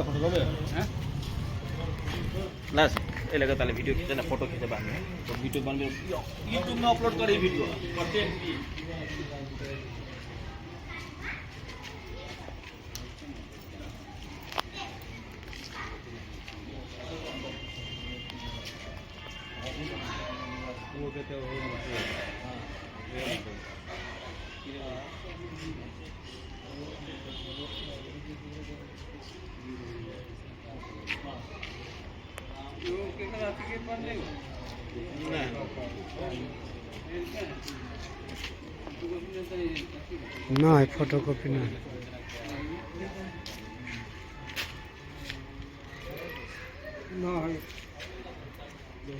photo কবে হ্যাঁ last ये लगा ताले वीडियो खींचे ना फोटो खींचे बाद में तो वीडियो बन गया यूट्यूब में अपलोड करे वीडियो कंटेंट की वो कहते हो ना है फोटोकॉपी ना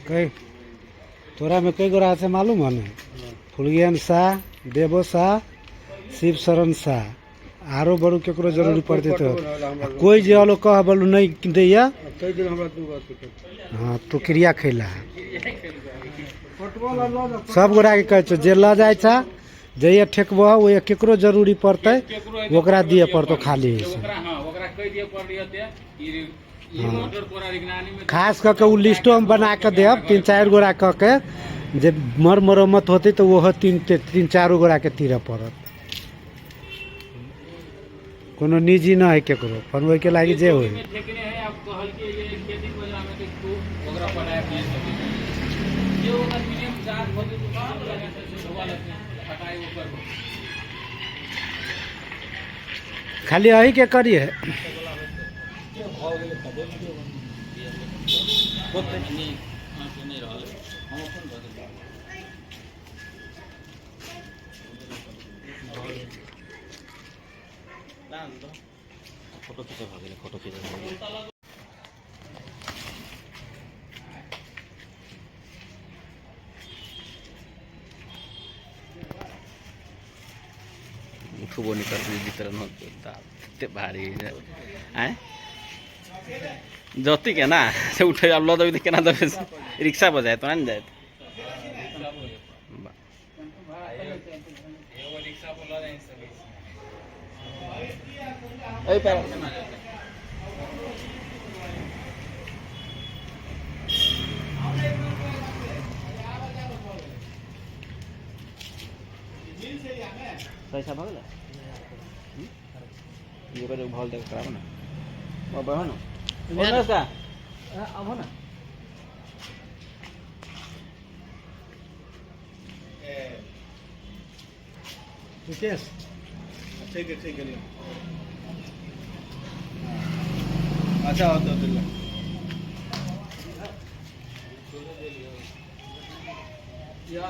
कई तोरा में कई गोरा से मालूम है ना फुलगियन शाह देवो शाह शिव शरण शाह आरो बड़ू केकरो जरूरी पड़ते तो कोई जे वालो कह बोलू नहीं दैया हाँ तो क्रिया खैला सब गोरा के कहे जे ल जाए छा जइया ठेकबो वो केकरो जरूरी पड़ते ओकरा दिए पड़तो खाली खास करके उ लिस्टो हम बना के देब 3-4 गोरा कह के जे मरम्मत होती तो वो 3-4 गोरा के तीरे पड़त कोनो निजी ना है केकरो पर ओइ के लागी जे होई खाली यही के करिए फोटो खींचे भागे फोटो खींचे उठबो नहीं करते भीतर न भारी आए जति के ना से उठे अब लद के ना दबे रिक्शा बजाए तो ना जाए ए पैर पैसा भागला ये को जो भाल देख कराबो ना वो बढ़ो ना बोल का अब ना मुकेश ठीक है अच्छा होता है या